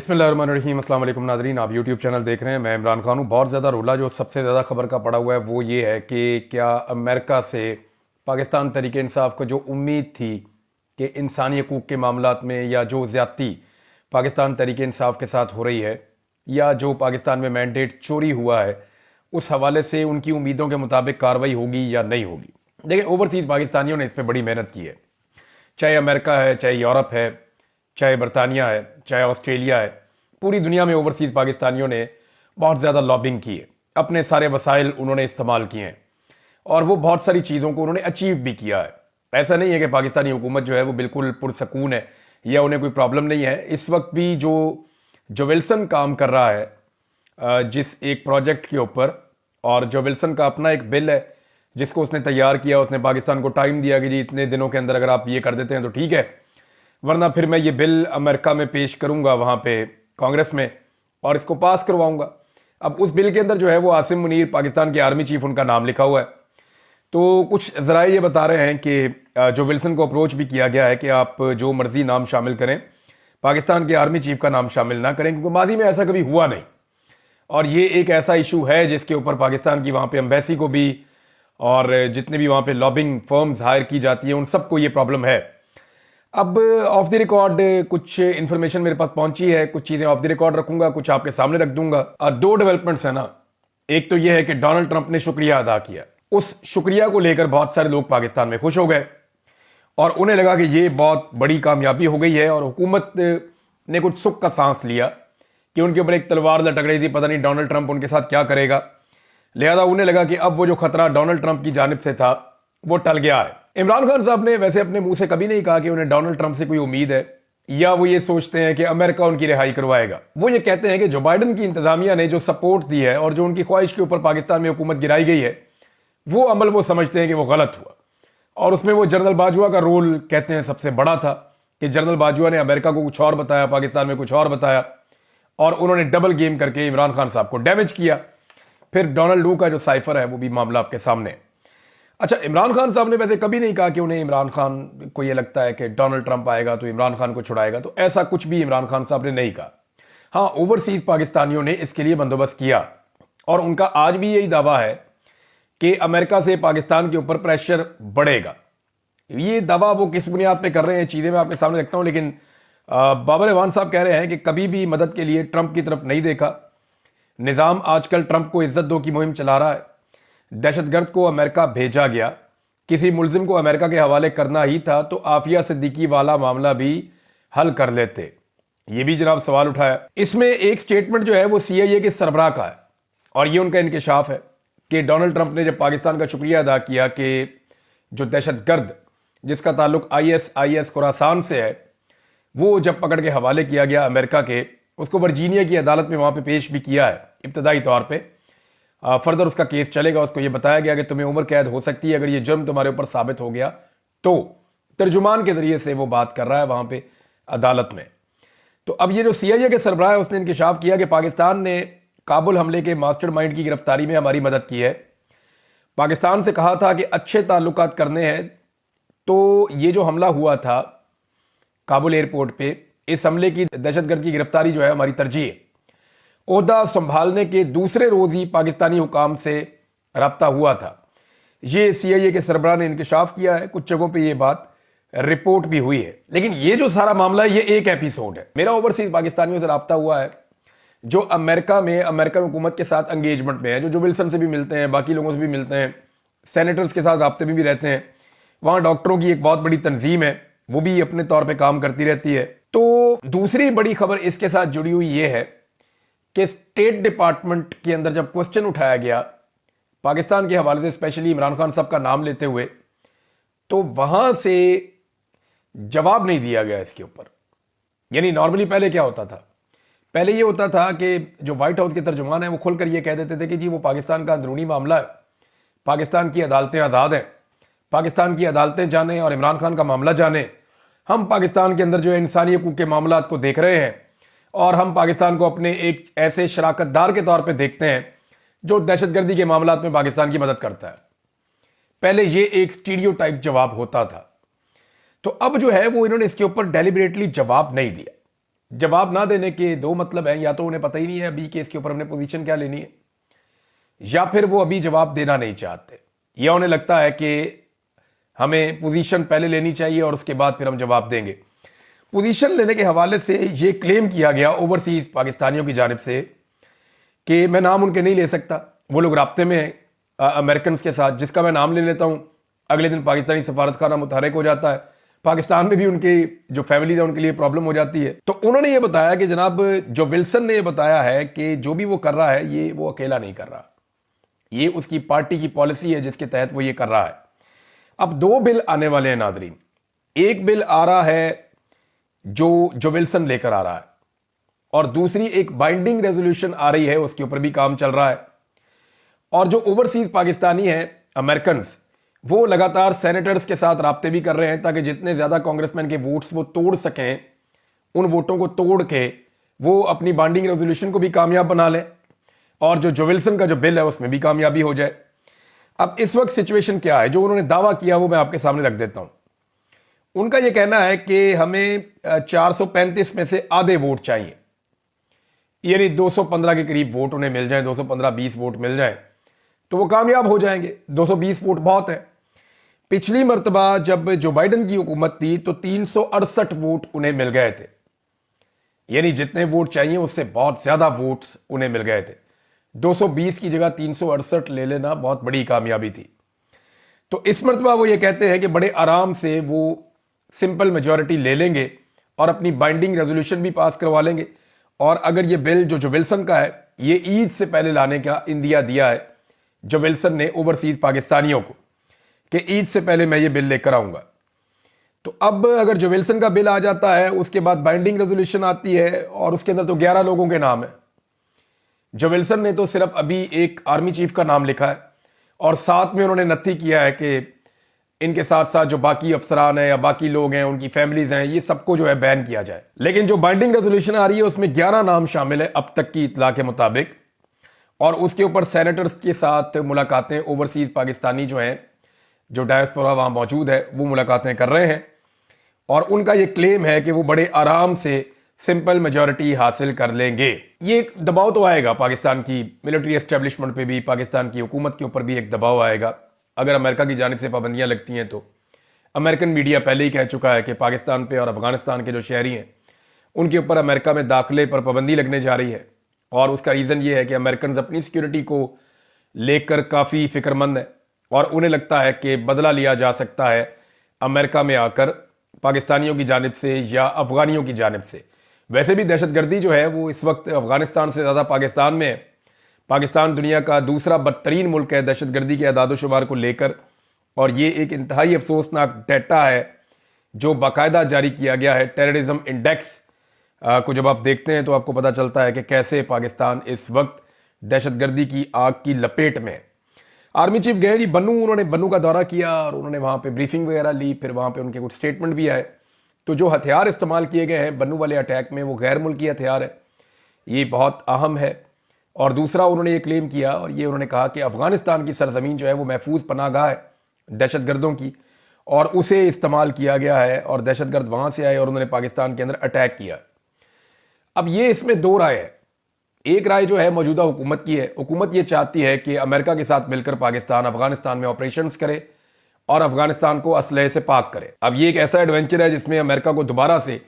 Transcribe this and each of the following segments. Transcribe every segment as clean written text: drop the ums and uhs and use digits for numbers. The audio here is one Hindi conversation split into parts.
बिस्मिल्लाहिर्रहमानिर्रहीम। अस्सलाम वालेकुम नाज़रीन, आप यूट्यूब चैनल देख रहे हैं। मैं इमरान खान हूँ। बहुत ज़्यादा रोला जो सबसे ज़्यादा खबर का पड़ा हुआ है वो ये है कि क्या अमेरिका से पाकिस्तान तहरीक इंसाफ को जो उम्मीद थी कि इंसानी हकूक़ के मामलात में या जो ज़्यादती पाकिस्तान तहरीक इंसाफ के साथ हो रही है या जो पाकिस्तान में मैंडेट चोरी हुआ है, उस हवाले से उनकी उम्मीदों के मुताबिक कार्रवाई होगी या नहीं होगी। देखिए, ओवरसीज़ पाकिस्तानियों ने इस पर बड़ी मेहनत की है। चाहे अमेरिका है, चाहे यूरोप है, चाहे बरतानिया है, चाहे ऑस्ट्रेलिया है, पूरी दुनिया में ओवरसीज पाकिस्तानियों ने बहुत ज़्यादा लॉबिंग की है। अपने सारे वसाइल उन्होंने इस्तेमाल किए हैं और वो बहुत सारी चीज़ों को उन्होंने अचीव भी किया है। ऐसा नहीं है कि पाकिस्तानी हुकूमत जो है वो बिल्कुल पुरसकून है या उन्हें कोई प्रॉब्लम नहीं है। इस वक्त भी जो विल्सन काम कर रहा है जिस एक प्रोजेक्ट के ऊपर, और जो विल्सन का अपना एक बिल है जिसको उसने तैयार किया, उसने पाकिस्तान को टाइम दिया कि जी इतने दिनों के अंदर अगर आप ये कर देते हैं तो ठीक है, वरना फिर मैं ये बिल अमेरिका में पेश करूंगा वहां पे कांग्रेस में और इसको पास करवाऊंगा। अब उस बिल के अंदर जो है वो आसिम मुनीर, पाकिस्तान के आर्मी चीफ, उनका नाम लिखा हुआ है। तो कुछ ज़राए ये बता रहे हैं कि जो विल्सन को अप्रोच भी किया गया है कि आप जो मर्जी नाम शामिल करें, पाकिस्तान के आर्मी चीफ का नाम शामिल ना करें, क्योंकि माजी में ऐसा कभी हुआ नहीं और ये एक ऐसा इशू है जिसके ऊपर पाकिस्तान की वहां पे एम्बेसी को भी और जितने भी वहां पे लॉबिंग फर्म्स हायर की जाती है उन सबको ये प्रॉब्लम है। अब ऑफ द रिकॉर्ड कुछ इंफॉर्मेशन मेरे पास पहुंची है, कुछ चीजें ऑफ द रिकॉर्ड रखूंगा, कुछ आपके सामने रख दूंगा। और दो डेवलपमेंट्स है ना, एक तो यह है कि डोनाल्ड ट्रंप ने शुक्रिया अदा किया। उस शुक्रिया को लेकर बहुत सारे लोग पाकिस्तान में खुश हो गए और उन्हें लगा कि ये बहुत बड़ी कामयाबी हो गई है और हुकूमत ने कुछ सुख का सांस लिया कि उनके ऊपर एक तलवार लटक रही थी, पता नहीं डोनाल्ड ट्रंप उनके साथ क्या करेगा। लिहाजा उन्हें लगा कि अब वो जो खतरा डोनाल्ड ट्रंप की जानिब से था वो टल गया है। इमरान खान साहब ने वैसे अपने मुंह से कभी नहीं कहा कि उन्हें डोनाल्ड ट्रंप से कोई उम्मीद है या वो ये सोचते हैं कि अमेरिका उनकी रिहाई करवाएगा। वो ये कहते हैं कि जो बाइडन की इंतजामिया ने जो सपोर्ट दी है और जो उनकी ख्वाहिश के ऊपर पाकिस्तान में हुकूमत गिराई गई है, वो अमल वो समझते हैं कि वो गलत हुआ और उसमें वो जनरल बाजवा का रोल कहते हैं सबसे बड़ा था कि जनरल बाजवा ने अमेरिका को कुछ और बताया, पाकिस्तान में कुछ और बताया और उन्होंने डबल गेम करके इमरान खान साहब को डैमेज किया। फिर डोनाल्ड डू का जो साइफर है वो भी मामला आपके सामने है। अच्छा, इमरान खान साहब ने वैसे कभी नहीं कहा कि उन्हें इमरान खान को यह लगता है कि डोनाल्ड ट्रंप आएगा तो इमरान खान को छुड़ाएगा, तो ऐसा कुछ भी इमरान खान साहब ने नहीं कहा। हाँ, ओवरसीज पाकिस्तानियों ने इसके लिए बंदोबस्त किया और उनका आज भी यही दावा है कि अमेरिका से पाकिस्तान के ऊपर प्रेशर बढ़ेगा। ये दावा वो किस बुनियाद पे कर रहे हैं चीजें मैं आपके सामने रखता हूं, लेकिन बाबर एवान साहब कह रहे हैं कि कभी भी मदद के लिए ट्रंप की तरफ नहीं देखा। निजाम आजकल ट्रंप को इज्जत दो की मुहिम चला रहा है। दहशतगर्द को अमेरिका भेजा गया, किसी मुलजिम को अमेरिका के हवाले करना ही था तो आफिया सिद्दीकी वाला मामला भी हल कर लेते। ये भी जनाब सवाल उठाया। इसमें एक स्टेटमेंट जो है वो सीआईए के सरबराह का है और ये उनका इंकशाफ है कि डोनाल्ड ट्रंप ने जब पाकिस्तान का शुक्रिया अदा किया कि जो दहशतगर्द जिसका ताल्लुक आईएस खुरासान से है, वो जब पकड़ के हवाले किया गया अमेरिका के, उसको वर्जीनिया की अदालत में वहां पे पेश भी किया है इब्तदाई तौर पे। फर्दर उसका केस चलेगा। उसको यह बताया गया कि तुम्हें उम्र कैद हो सकती है अगर ये जुर्म तुम्हारे ऊपर साबित हो गया तो। तर्जुमान के जरिए से वो बात कर रहा है वहां पे अदालत में। तो अब ये जो सीआईए के सरबराह है उसने इंकशाफ किया कि पाकिस्तान ने काबुल हमले के मास्टरमाइंड की गिरफ्तारी में हमारी मदद की है। पाकिस्तान से कहा था कि अच्छे ताल्लुकात करने हैं, तो ये जो हमला हुआ था काबुल एयरपोर्ट पे, इस हमले की दहशतगर्द की गिरफ्तारी जो है हमारी तरजीह है। ओहदा संभालने के दूसरे रोज ही पाकिस्तानी हुकाम से रब्ता हुआ था। ये सीआईए के सरबराह ने इंकशाफ किया है। कुछ जगहों पे ये बात रिपोर्ट भी हुई है। लेकिन ये जो सारा मामला है ये एक एपिसोड है। मेरा ओवरसीज पाकिस्तानियों से रब्ता हुआ है जो अमेरिका में अमेरिकन हुकूमत के साथ एंगेजमेंट में है, जो विल्सन से भी मिलते हैं, बाकी लोगों से भी मिलते हैं, सेनेटर्स के साथ राब्ते में भी रहते हैं। वहां डॉक्टरों की एक बहुत बड़ी तंजीम है, वो भी अपने तौर पर काम करती रहती है। तो दूसरी बड़ी खबर इसके साथ जुड़ी हुई ये है कि स्टेट डिपार्टमेंट के अंदर जब क्वेश्चन उठाया गया पाकिस्तान के हवाले से, स्पेशली इमरान खान साहब का नाम लेते हुए, तो वहां से जवाब नहीं दिया गया इसके ऊपर। यानी नॉर्मली पहले क्या होता था, पहले ये होता था कि जो व्हाइट हाउस के तर्जुमान है वो खुलकर ये कह देते थे कि जी वो पाकिस्तान का अंदरूनी मामला है, पाकिस्तान की अदालतें आज़ाद हैं, पाकिस्तान की अदालतें जाने और इमरान खान का मामला जाने। हम पाकिस्तान के अंदर जो है इंसानी हकूक़ के मामलात को देख रहे हैं और हम पाकिस्तान को अपने एक ऐसे शराकतदार के तौर पे देखते हैं जो दहशतगर्दी के मामलात में पाकिस्तान की मदद करता है। पहले ये एक स्टीरियोटाइप जवाब होता था। तो अब जो है वो इन्होंने इसके ऊपर डेलिबरेटली जवाब नहीं दिया। जवाब ना देने के दो मतलब हैं, या तो उन्हें पता ही नहीं है अभी कि इसके ऊपर हमने पोजीशन क्या लेनी है, या फिर वो अभी जवाब देना नहीं चाहते, या उन्हें लगता है कि हमें पोजीशन पहले लेनी चाहिए और उसके बाद फिर हम जवाब देंगे। पोजीशन लेने के हवाले से ये क्लेम किया गया ओवरसीज पाकिस्तानियों की जानिब से कि मैं नाम उनके नहीं ले सकता, वो लोग राब्ते में हैं अमेरिकन के साथ, जिसका मैं नाम ले लेता हूं अगले दिन पाकिस्तानी सफारत खाना मुतहरक हो जाता है, पाकिस्तान में भी उनकी जो फैमिली है उनके लिए प्रॉब्लम हो जाती है। तो उन्होंने ये बताया कि जनाब जो विल्सन ने ये बताया है कि जो भी वो कर रहा है ये वो अकेला नहीं कर रहा, ये उसकी पार्टी की पॉलिसी है जिसके तहत वो ये कर रहा है। अब दो बिल आने वाले हैं नादरीन, एक बिल आ रहा है जो विल्सन लेकर आ रहा है, और दूसरी एक बाइंडिंग रेजोल्यूशन आ रही है, उसके ऊपर भी काम चल रहा है। और जो ओवरसीज पाकिस्तानी हैं अमेरिकन, वो लगातार सेनेटर्स के साथ राब्ते भी कर रहे हैं ताकि जितने ज्यादा कांग्रेसमैन के वोट्स वो तोड़ सकें, उन वोटों को तोड़ के वो अपनी बाइंडिंग रेजोल्यूशन को भी कामयाब बना लें और जो विल्सन का जो बिल है उसमें भी कामयाबी हो जाए। अब इस वक्त सिचुएशन क्या है, जो उन्होंने दावा किया वो मैं आपके सामने रख देता हूं। उनका यह कहना है कि हमें 435 में से आधे वोट चाहिए, यानी 215 के करीब वोट उन्हें मिल जाए, 215-20 वोट मिल जाए तो वो कामयाब हो जाएंगे। 220 वोट बहुत है। पिछली मर्तबा जब जो बाइडन की हुकूमत थी तो 368 वोट उन्हें मिल गए थे, यानी जितने वोट चाहिए उससे बहुत ज्यादा वोट्स उन्हें मिल गए थे। 220 की जगह 368 ले लेना बहुत बड़ी कामयाबी थी। तो इस मर्तबा वो ये कहते हैं कि बड़े आराम से वो सिंपल मेजॉरिटी ले लेंगे और अपनी बाइंडिंग रेजोल्यूशन भी पास करवा लेंगे। और अगर ये बिल जो विल्सन का है ये ईद से पहले लाने का इंदिया दिया है जो विल्सन ने ओवरसीज पाकिस्तानियों को कि ईद से पहले मैं ये बिल लेकर आऊंगा। तो अब अगर जो विल्सन का बिल आ जाता है उसके बाद बाइंडिंग रेजोल्यूशन आती है और उसके अंदर तो 11 लोगों के नाम है। जो विल्सन ने तो सिर्फ अभी एक आर्मी चीफ का नाम लिखा है और साथ में उन्होंने नत्थी किया है कि इनके साथ साथ जो बाकी अफसरान हैं या बाकी लोग हैं उनकी फैमिलीज हैं ये सबको जो है बैन किया जाए। लेकिन जो बाइंडिंग रेजोल्यूशन आ रही है उसमें 11 नाम शामिल है अब तक की इतला के मुताबिक, और उसके ऊपर सेनेटर्स के साथ मुलाकातें ओवरसीज पाकिस्तानी जो हैं जो डायस्पोरा वहां मौजूद है वो मुलाकातें कर रहे हैं। और उनका ये क्लेम है कि वो बड़े आराम से सिंपल मेजॉरिटी हासिल कर लेंगे। ये एक दबाव तो आएगा पाकिस्तान की मिलिट्री एस्टेब्लिशमेंट पे भी, पाकिस्तान की हुकूमत के ऊपर भी एक दबाव आएगा अगर अमेरिका की जानिब से पाबंदियां लगती हैं। तो अमेरिकन मीडिया पहले ही कह चुका है कि पाकिस्तान पे और अफगानिस्तान के जो शहरी हैं उनके ऊपर अमेरिका में दाखिले पर पाबंदी लगने जा रही है। और उसका रीज़न ये है कि अमेरिकन अपनी सिक्योरिटी को लेकर काफ़ी फिक्रमंद है और उन्हें लगता है कि बदला लिया जा सकता है अमेरिका में आकर पाकिस्तानियों की जानिब से या अफगानियों की जानिब से। वैसे भी दहशतगर्दी जो है वो इस वक्त अफगानिस्तान से ज़्यादा पाकिस्तान में है। पाकिस्तान दुनिया का दूसरा बदतरीन मुल्क है दहशतगर्दी के अदाद-ओ-शुमार को लेकर, और ये एक इंतहाई अफसोसनाक डेटा है जो बाकायदा जारी किया गया है। टेररिज्म इंडेक्स को जब आप देखते हैं तो आपको पता चलता है कि कैसे पाकिस्तान इस वक्त दहशतगर्दी की आग की लपेट में है। आर्मी चीफ गए जी बन्नू, उन्होंने बन्नू का दौरा किया और उन्होंने वहां पे ब्रीफिंग वगैरह ली, फिर वहां पे उनके कुछ स्टेटमेंट भी आए। तो जो हथियार इस्तेमाल किए गए हैं बन्नू वाले अटैक में वो गैर मुल्की हथियार है, ये बहुत अहम है। और दूसरा उन्होंने ये क्लेम किया और ये उन्होंने कहा कि अफगानिस्तान की सरजमीन जो है वो महफूज पनाहगाह है दहशतगर्दों की, और उसे इस्तेमाल किया गया है और दहशतगर्द वहां से आए और उन्होंने पाकिस्तान के अंदर अटैक किया। अब ये इसमें दो राय है। एक राय जो है मौजूदा हुकूमत की है, हुकूमत ये चाहती है कि अमेरिका के साथ मिलकर पाकिस्तान अफगानिस्तान में ऑपरेशंस करे और अफगानिस्तान को असलहे से पाक करे। अब ये एक ऐसा एडवेंचर है जिसमें अमेरिका को दोबारा से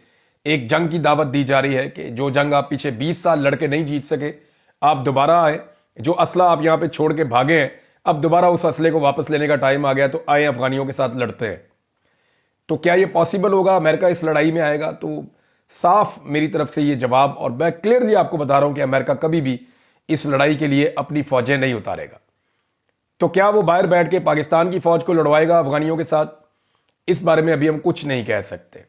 एक जंग की दावत दी जा रही है कि जो जंग आप पीछे 20 साल लड़के नहीं जीत सके, आप दोबारा आए, जो असला आप यहां पे छोड़ के भागे हैं अब दोबारा उस असले को वापस लेने का टाइम आ गया, तो आए अफगानियों के साथ लड़ते हैं। तो क्या ये पॉसिबल होगा, अमेरिका इस लड़ाई में आएगा? तो साफ मेरी तरफ से ये जवाब, और मैं क्लियरली आपको बता रहा हूं कि अमेरिका कभी भी इस लड़ाई के लिए अपनी फौजें नहीं उतारेगा। तो क्या वो बाहर बैठ के पाकिस्तान की फौज को लड़वाएगा अफगानियों के साथ? इस बारे में अभी हम कुछ नहीं कह सकते,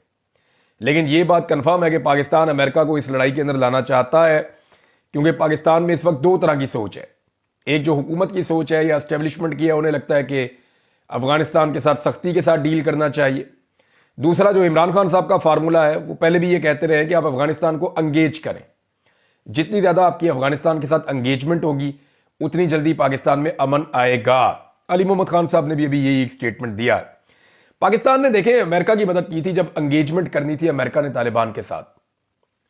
लेकिन ये बात कंफर्म है कि पाकिस्तान अमेरिका को इस लड़ाई के अंदर लाना चाहता है, क्योंकि पाकिस्तान में इस वक्त दो तरह की सोच है। एक जो हुकूमत की सोच है या एस्टेब्लिशमेंट की है, उन्हें लगता है कि अफगानिस्तान के साथ सख्ती के साथ डील करना चाहिए। दूसरा जो इमरान खान साहब का फार्मूला है, वो पहले भी ये कहते रहे कि आप अफगानिस्तान को अंगेज करें, जितनी ज्यादा आपकी अफगानिस्तान के साथ अंगेजमेंट होगी उतनी जल्दी पाकिस्तान में अमन आएगा। अली मोहम्मद खान साहब ने भी अभी यही एक स्टेटमेंट दिया है। पाकिस्तान ने देखे अमेरिका की मदद की थी जब अंगेजमेंट करनी थी अमेरिका ने तालिबान के साथ,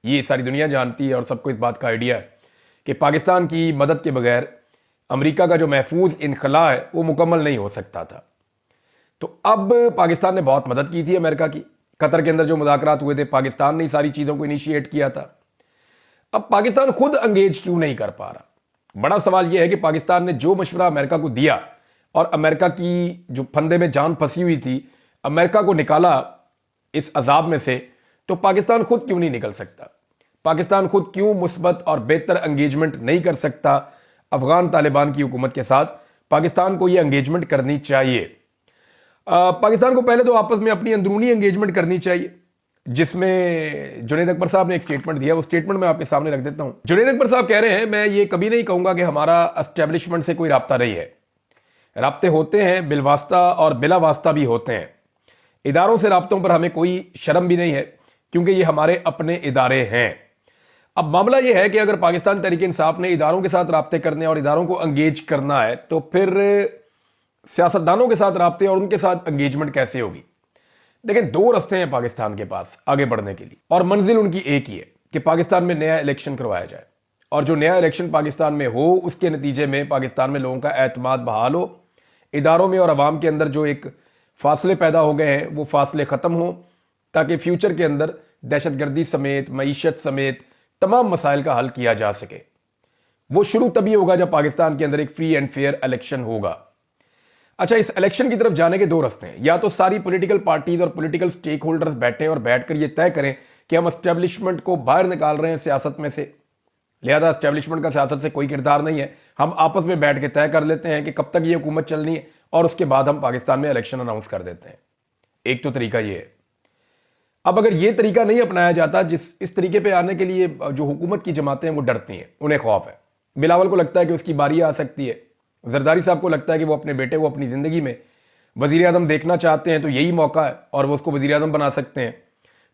ये सारी दुनिया जानती है और सबको इस बात का आइडिया है कि पाकिस्तान की मदद के बगैर अमेरिका का जो महफूज इनखला है वो मुकम्मल नहीं हो सकता था। तो अब पाकिस्तान ने बहुत मदद की थी अमेरिका की। कतर के अंदर जो मुज़ाकरात हुए थे, पाकिस्तान ने सारी चीज़ों को इनिशिएट किया था। अब पाकिस्तान खुद अंगेज क्यों नहीं कर पा रहा? बड़ा सवाल यह है कि पाकिस्तान ने जो मशवरा अमेरिका को दिया और अमेरिका की जो फंदे में जान फंसी हुई थी, अमेरिका को निकाला इस अजाब में से, तो पाकिस्तान खुद क्यों नहीं निकल सकता? पाकिस्तान खुद क्यों मुस्बत और बेहतर एंगेजमेंट नहीं कर सकता अफगान तालिबान की हुकूमत के साथ? पाकिस्तान को यह एंगेजमेंट करनी चाहिए। पाकिस्तान को पहले तो आपस में अपनी अंदरूनी एंगेजमेंट करनी चाहिए, जिसमें जुनैद अकबर साहब ने एक स्टेटमेंट दिया। वो स्टेटमेंट मैं आपके सामने रख देता हूं। जुनैद अकबर साहब कह रहे हैं, मैं ये कभी नहीं कहूंगा कि हमारा एस्टेब्लिशमेंट से कोई राब्ता नहीं है। राब्ते होते हैं, बिलवास्ता और बिला वास्ता भी होते हैं। इदारों से राब्तों पर हमें कोई शर्म भी नहीं है, क्योंकि ये हमारे अपने इदारे हैं। अब मामला यह है कि अगर पाकिस्तान तहरीक इंसाफ ने इदारों के साथ राब्ते करने और इदारों को एंगेज करना है, तो फिर सियासतदानों के साथ राब्ते और उनके साथ एंगेजमेंट कैसे होगी? देखें, दो रास्ते हैं पाकिस्तान के पास आगे बढ़ने के लिए, और मंजिल उनकी एक ही है कि पाकिस्तान में नया इलेक्शन करवाया जाए, और जो नया इलेक्शन पाकिस्तान में हो उसके नतीजे में पाकिस्तान में लोगों का एतमाद बहाल हो, इदारों में और अवाम के अंदर जो एक फासले पैदा हो गए हैं वो फासले खत्म हो, ताकि फ्यूचर के अंदर दहशतगर्दी समेत, मईशत समेत तमाम मसाइल का हल किया जा सके। वो शुरू तभी होगा जब पाकिस्तान के अंदर एक फ्री एंड फेयर इलेक्शन होगा। अच्छा, इस इलेक्शन की तरफ जाने के दो रास्ते हैं। या तो सारी पॉलिटिकल पार्टीज और पॉलिटिकल स्टेक होल्डर्स बैठे और बैठकर ये तय करें कि हम एस्टेब्लिशमेंट को बाहर निकाल रहे हैं सियासत में से, लिहाजा एस्टेब्लिशमेंट का सियासत से कोई किरदार नहीं है, हम आपस में बैठ के तय कर लेते हैं कि कब तक ये हुकूमत चलनी है, और उसके बाद हम पाकिस्तान में इलेक्शन अनाउंस कर देते हैं। एक तो तरीका ये है। अब अगर ये तरीका नहीं अपनाया जाता, इस तरीके पे आने के लिए जो हुकूमत की जमातें हैं वो डरती हैं, उन्हें खौफ है। बिलावल को लगता है कि उसकी बारी आ सकती है, जरदारी साहब को लगता है कि वो अपने बेटे को अपनी जिंदगी में वजीर आजम देखना चाहते हैं, तो यही मौका है और वो उसको वजीर आजम बना सकते हैं।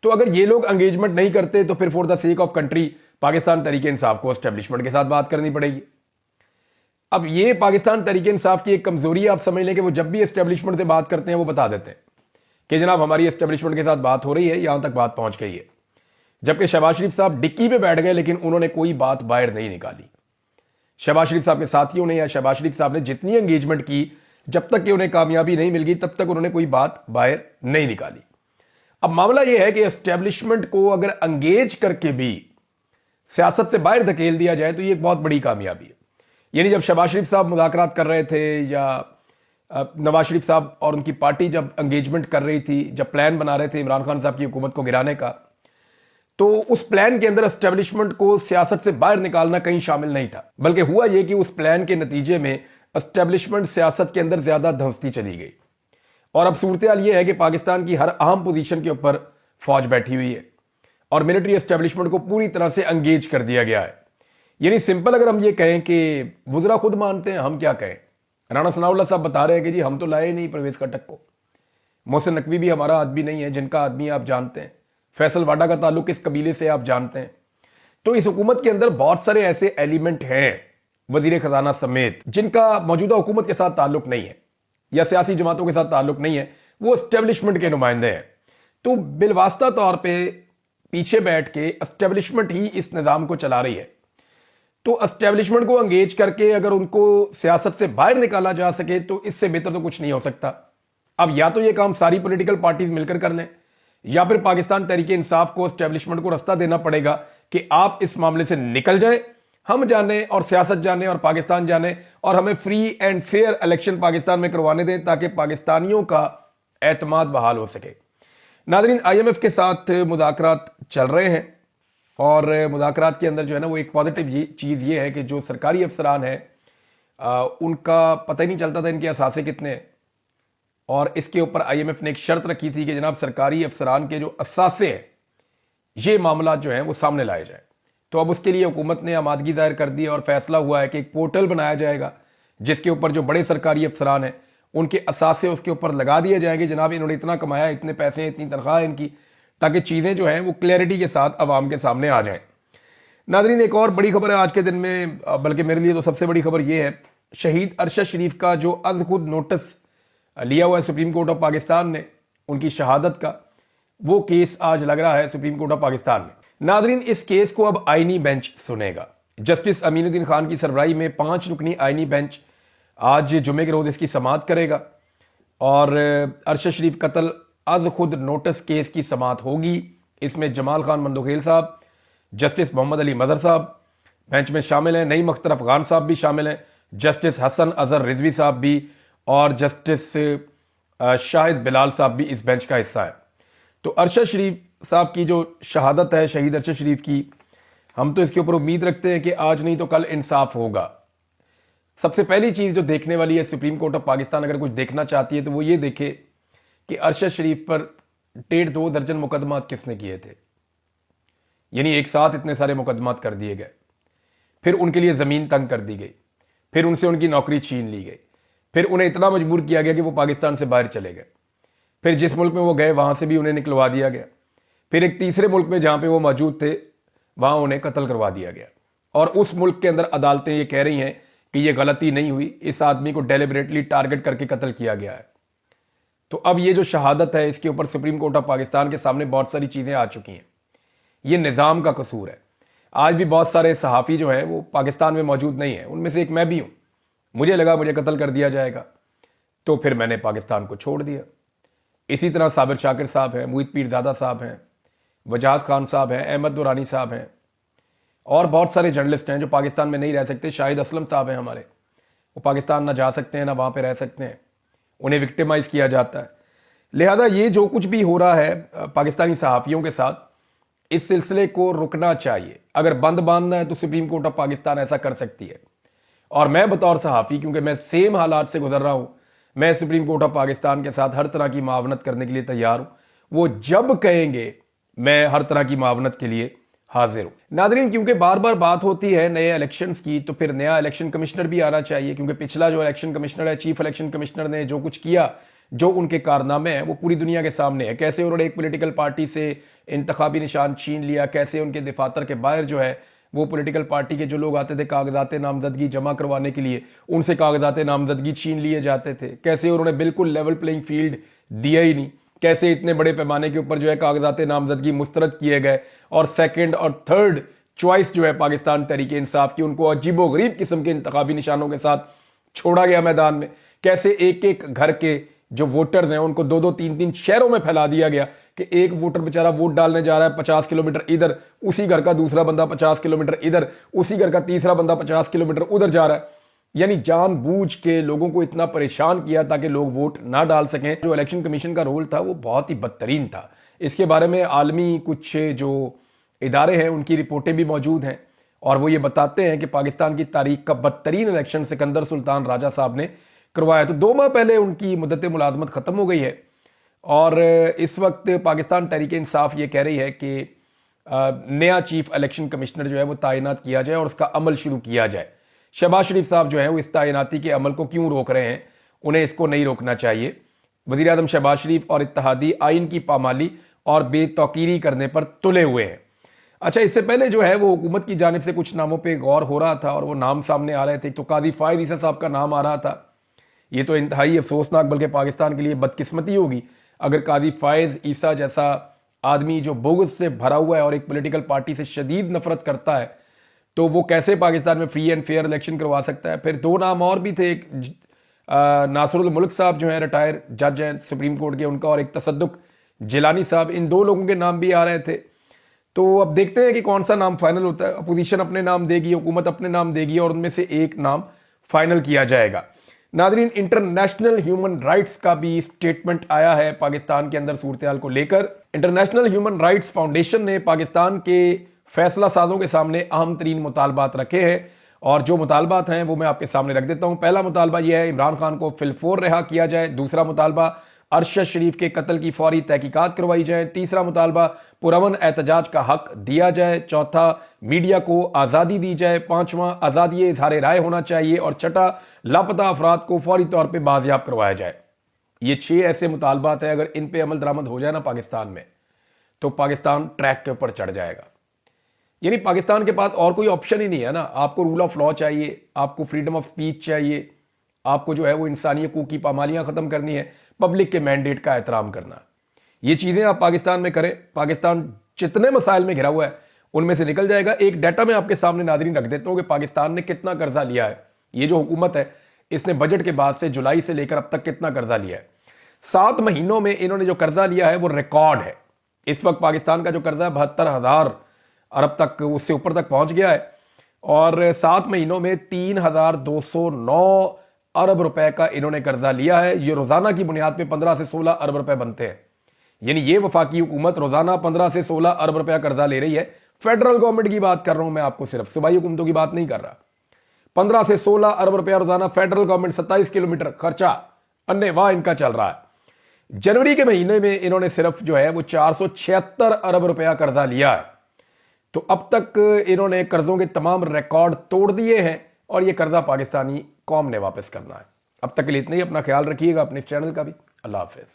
तो अगर ये लोग एंगेजमेंट नहीं करते तो फिर for the sake of country Pakistan Tehreek Insaf को एस्टेब्लिशमेंट के साथ बात करनी पड़ेगी। अब ये पाकिस्तान तहरीक इंसाफ की एक कमजोरी आप समझ लें कि वो जब भी एस्टेब्लिशमेंट से बात करते हैं वो बता देते हैं कि जनाब हमारी एस्टेब्लिशमेंट के साथ बात हो रही है, यहां तक बात पहुंच गई है। जबकि शहबाज शरीफ साहब डिक्की पे बैठ गए, लेकिन उन्होंने कोई बात बाहर नहीं निकाली। शहबाज शरीफ साहब के साथियों ने या शहबाज शरीफ साहब ने जितनी एंगेजमेंट की, जब तक कि उन्हें कामयाबी नहीं मिल गई तब तक उन्होंने कोई बात बाहर नहीं निकाली। अब मामला यह है कि एस्टेब्लिशमेंट को अगर एंगेज करके भी सियासत से बाहर धकेल दिया जाए तो ये एक बहुत बड़ी कामयाबी है। यानी जब शहबाज शरीफ साहब मुज़ाकरात कर रहे थे या नवाज शरीफ साहब और उनकी पार्टी जब एंगेजमेंट कर रही थी, जब प्लान बना रहे थे इमरान खान साहब की हुकूमत को गिराने का, तो उस प्लान के अंदर एस्टेब्लिशमेंट को सियासत से बाहर निकालना कहीं शामिल नहीं था। बल्कि हुआ यह कि उस प्लान के नतीजे में एस्टेब्लिशमेंट सियासत के अंदर ज्यादा धंसती चली गई, और अब सूरत हाल यह है कि पाकिस्तान की हर अहम पोजीशन के ऊपर फौज बैठी हुई है और मिलिट्री एस्टेब्लिशमेंट को पूरी तरह से एंगेज कर दिया गया है। यानी सिंपल अगर हम ये कहें कि वुज़रा खुद मानते हैं, हम क्या कहें। राणा सनाउल्लाह साहब बता रहे हैं कि जी हम तो लाए नहीं परवेज खट्टक को। मोहसिन नकवी भी हमारा आदमी नहीं है, जिनका आदमी आप जानते हैं। फैसल वाडा का ताल्लुक इस कबीले से आप जानते हैं। तो इस हुकूमत के अंदर बहुत सारे ऐसे एलिमेंट हैं, वजीर खजाना समेत, जिनका मौजूदा हुकूमत के साथ ताल्लुक नहीं है या सियासी जमातों के साथ ताल्लुक नहीं है, वो एस्टेब्लिशमेंट के नुमाइंदे हैं। तो बिलवास्ता तौर पर पीछे बैठ के एस्टेब्लिशमेंट ही इस निज़ाम को चला रही है। तो एस्टेब्लिशमेंट को एंगेज करके अगर उनको सियासत से बाहर निकाला जा सके तो इससे बेहतर तो कुछ नहीं हो सकता। अब या तो ये काम सारी पॉलिटिकल पार्टीज मिलकर कर लें, या फिर पाकिस्तान तहरीक इंसाफ को एस्टेब्लिशमेंट को रास्ता देना पड़ेगा कि आप इस मामले से निकल जाएं, हम जाने और सियासत जाने और पाकिस्तान जाने, और हमें free and fair election Pakistan में करवाने दें ताकि पाकिस्तानियों का एतमाद बहाल हो सके। नाज़रीन, IMF के साथ मुज़ाकरात चल रहे हैं, और मुज़ाकरात के अंदर जो है ना वो एक पॉजिटिव चीज़ ये है कि जो सरकारी अफसरान हैं उनका पता ही नहीं चलता था इनके असासे कितने हैं, और इसके ऊपर IMF ने एक शर्त रखी थी कि जनाब सरकारी अफसरान के जो असासे हैं ये मामला जो है वो सामने लाए जाए। तो अब उसके लिए हुकूमत ने आमादगी दायर कर दी और फैसला हुआ है कि एक पोर्टल बनाया जाएगा जिसके ऊपर जो बड़े सरकारी अफसरान हैं उनके असासे उसके ऊपर लगा दिए जाएंगे। जनाब इन्होंने इतना कमाया, इतने पैसे हैं, इतनी तनख्वाह है इनकी, ताकि चीज़ें जो हैं वो क्लैरिटी के साथ अवाम के सामने आ जाएं। नाज़रीन, एक और बड़ी खबर है आज के दिन में, बल्कि मेरे लिए तो सबसे बड़ी खबर ये है, शहीद अरशद शरीफ का जो अज खुद नोटिस लिया हुआ है सुप्रीम कोर्ट ऑफ पाकिस्तान ने उनकी शहादत का, वो केस आज लग रहा है सुप्रीम कोर्ट ऑफ पाकिस्तान में। नादरीन, इस केस को अब आईनी बेंच सुनेगा। जस्टिस अमीनुद्दीन खान की सरबराही में 5 रुकनी आईनी बेंच आज जुमे के रोज इसकी समाअत करेगा और अरशद शरीफ कत्ल अज खुद नोटिस केस की समाअत होगी। इसमें जमाल खान मंदोखेल साहब, जस्टिस मोहम्मद अली मजहर साहब बेंच में शामिल हैं, नईम अख्तर अफगान साहब भी शामिल हैं, जस्टिस हसन अजहर रिजवी साहब भी और जस्टिस शाहिद बिलाल साहब भी इस बेंच का हिस्सा है। तो अरशद शरीफ साहब की जो शहादत है, शहीद अरशद शरीफ की, हम तो इसके ऊपर उम्मीद रखते हैं कि आज नहीं तो कल इंसाफ होगा। सबसे पहली चीज जो देखने वाली है, सुप्रीम कोर्ट ऑफ पाकिस्तान अगर कुछ देखना चाहती है तो वो ये देखे कि अरशद शरीफ पर 1.5-2 दर्जन मुकदमात किसने किए थे। यानी एक साथ इतने सारे मुकदमात कर दिए गए, फिर उनके लिए जमीन तंग कर दी गई, फिर उनसे उनकी नौकरी छीन ली गई, फिर उन्हें इतना मजबूर किया गया कि वो पाकिस्तान से बाहर चले गए, फिर जिस मुल्क में वो गए वहां से भी उन्हें निकलवा दिया गया, फिर एक तीसरे मुल्क में जहां पे वो मौजूद थे वहां उन्हें कत्ल करवा दिया गया। और उस मुल्क के अंदर अदालतें ये कह रही हैं कि ये गलती नहीं हुई, इस आदमी को डेलिबरेटली टारगेट करके कत्ल किया गया है। तो अब ये जो शहादत है, इसके ऊपर सुप्रीम कोर्ट ऑफ पाकिस्तान के सामने बहुत सारी चीजें आ चुकी हैं। ये निजाम का कसूर है। आज भी बहुत सारे सहाफ़ी जो हैं वो पाकिस्तान में मौजूद नहीं है, उनमें से एक मैं भी हूं। मुझे लगा मुझे कत्ल कर दिया जाएगा तो फिर मैंने पाकिस्तान को छोड़ दिया। इसी तरह साबिर शाकिर साहब हैं, मुईद पीरजादा साहब हैं, वजाहत खान साहब हैं, अहमद दुरानी साहब हैं और बहुत सारे जर्नलिस्ट हैं जो पाकिस्तान में नहीं रह सकते। शाहिद असलम साहब हैं हमारे, वो पाकिस्तान ना जा सकते हैं ना वहां पे रह सकते हैं, उन्हें विक्टिमाइज किया जाता है। लिहाजा ये जो कुछ भी हो रहा है पाकिस्तानी सहाफ़ियों के साथ, इस सिलसिले को रुकना चाहिए। अगर बंद बांधना है तो सुप्रीम कोर्ट ऑफ पाकिस्तान ऐसा कर सकती है। और मैं बतौर सहाफ़ी, क्योंकि मैं सेम हालात से गुजर रहा हूं, मैं सुप्रीम कोर्ट ऑफ पाकिस्तान के साथ हर तरह की मावनत करने के लिए तैयार हूं। वो जब कहेंगे मैं हर तरह की मावनत के लिए हाजिर हूं। नादरीन, क्योंकि बार बार बात होती है नए इलेक्शंस की, तो फिर नया इलेक्शन कमिश्नर भी आना चाहिए, क्योंकि पिछला जो इलेक्शन कमिश्नर है, चीफ इलेक्शन कमिश्नर ने जो कुछ किया, जो उनके कारनामे हैं, वो पूरी दुनिया के सामने है। कैसे उन्होंने एक पॉलिटिकल पार्टी से इंतखाबी निशान छीन लिया, कैसे उनके दफातर के बाहर जो है वो पॉलिटिकल पार्टी के जो लोग आते थे कागजात नामजदगी जमा करवाने के लिए, उनसे कागजात नामजदगी छीन लिए जाते थे। कैसे उन्होंने बिल्कुल लेवल प्लेइंग फील्ड दिया ही नहीं, कैसे इतने बड़े पैमाने के ऊपर जो है कागजात नामजदगी मुस्तरद किए गए और सेकंड और थर्ड चॉइस जो है पाकिस्तान तहरीके इंसाफ की, उनको अजीबोगरीब किस्म के इंतखाबी निशानों के साथ छोड़ा गया मैदान में। कैसे एक एक घर के जो वोटर्स हैं उनको 2-2, 3-3 शहरों में फैला दिया गया कि एक वोटर बेचारा वोट डालने जा रहा है 50 किलोमीटर इधर, उसी घर का दूसरा बंदा 50 किलोमीटर इधर, उसी घर का तीसरा बंदा 50 किलोमीटर उधर जा रहा है। यानी जानबूझ के लोगों को इतना परेशान किया ताकि लोग वोट ना डाल सकें। जो इलेक्शन कमीशन का रोल था वो बहुत ही बदतरीन था। इसके बारे में आलमी कुछ जो इदारे हैं उनकी रिपोर्टें भी मौजूद हैं और वो ये बताते हैं कि पाकिस्तान की तारीख का बदतरीन इलेक्शन सिकंदर सुल्तान राजा साहब ने करवाया। तो 2 माह पहले उनकी मुद्दत मुलाजमत खत्म हो गई है और इस वक्त पाकिस्तान तहरीक इंसाफ ये कह रही है कि नया चीफ इलेक्शन कमिश्नर जो है वो तैनात किया जाए और उसका अमल शुरू किया जाए। शहबाज शरीफ साहब जो है वो इस तैनाती के अमल को क्यों रोक रहे हैं, उन्हें इसको नहीं रोकना चाहिए। वजीर आजम शहबाज शरीफ और इत्तेहादी आइन की पामाली और बेतौकीरी करने पर तुले हुए हैं। अच्छा, इससे पहले जो है वो हुकूमत की जानिब से कुछ नामों पर गौर हो रहा था और वो नाम सामने आ रहे थे। तो काजी फायद ईसा साहब का नाम आ रहा था। ये तो इंतहाई अफसोसनाक बल्कि पाकिस्तान के लिए बदकिस्मती होगी अगर काजी फायज ईसा जैसा आदमी जो बोगस से भरा हुआ है और एक पॉलिटिकल पार्टी से शदीद नफरत करता है, तो वो कैसे पाकिस्तान में फ्री एंड फेयर इलेक्शन करवा सकता है। फिर 2 नाम और भी थे, एक नासरुल मुल्क साहब जो हैं रिटायर जज हैं सुप्रीम कोर्ट के, उनका, और एक तसद्दुक जिलानी साहब, इन 2 लोगों के नाम भी आ रहे थे। तो अब देखते हैं कि कौन सा नाम फाइनल होता है। अपोजिशन अपने नाम देगी, हुकूमत अपने नाम देगी और उनमें से एक नाम फाइनल किया जाएगा। नादरीन, इंटरनेशनल ह्यूमन राइट्स का भी स्टेटमेंट आया है पाकिस्तान के अंदर सूरत हाल को लेकर। इंटरनेशनल ह्यूमन राइट्स फाउंडेशन ने पाकिस्तान के फैसला साजों के सामने अहम तरीन मुतालबात रखे हैं और जो मुतालबात हैं वो मैं आपके सामने रख देता हूं। पहला मुतालबा यह है इमरान खान को फिलफोर रिहा किया जाए। दूसरा मुतालबा अरशद शरीफ के कत्ल की फौरी तहकीकात करवाई जाए। तीसरा मुतालबा पुरअमन एहतजाज का हक दिया जाए। चौथा, मीडिया को आज़ादी दी जाए। पांचवां, आज़ादी इज़हार राय होना चाहिए। और छठा, लापता अफराद को फौरी तौर पर बाजियाब करवाया जाए। ये 6 ऐसे मुतालबात हैं, अगर इन पे अमल दरामद हो जाए ना पाकिस्तान में, तो पाकिस्तान ट्रैक के ऊपर चढ़ जाएगा। यानी पाकिस्तान के पास और कोई ऑप्शन ही नहीं है ना। आपको रूल ऑफ लॉ चाहिए, आपको फ्रीडम ऑफ स्पीच चाहिए, आपको जो है वो इंसानी हकूक की पामालियां खत्म करनी है, पब्लिक के मैंडेट का एहतराम करना। ये चीजें आप पाकिस्तान में करें। पाकिस्तान जितने मसाइल में घिरा हुआ है, उनमें से निकल जाएगा। एक डाटा मैं आपके सामने नाज़रीन रख देता हूं कि पाकिस्तान ने कितना कर्जा लिया है। ये जो हुकूमत है इसने बजट के बाद से जुलाई से लेकर अब तक कितना कर्जा लिया है। 7 महीनों में इन्होंने जो कर्जा लिया है वो रिकॉर्ड है। इस वक्त पाकिस्तान का जो कर्जा है 72,000 अरब तक, उससे ऊपर तक पहुंच गया है। और 7 महीनों में 3,209 अरब रुपए का इन्होंने कर्जा लिया है। ये रोजाना की बुनियाद पे 15 से 16 अरब रुपए बनते हैं। यानी ये वफाकी हुकूमत रोजाना 15 से 16 अरब रुपया कर्जा ले रही है। फेडरल गवर्नमेंट की बात कर रहा हूं मैं आपको, सिर्फ सूबाई हुकूमतों की बात नहीं कर रहा। 15 से 16 अरब रुपया रोजाना फेडरल गवर्नमेंट, 27 किलोमीटर खर्चा अन्य वाह इनका चल रहा है। जनवरी के महीने में इन्होंने सिर्फ जो है वो 476 अरब रुपया कर्जा लिया है। तो अब तक इन्होंने कर्जों के तमाम रिकॉर्ड तोड़ दिए हैं और यह कर्जा पाकिस्तानी कौम ने वापस करना है। अब तक के लिए इतना ही। अपना ख्याल रखिएगा, अपने इस चैनल का भी। अल्लाह हाफिज।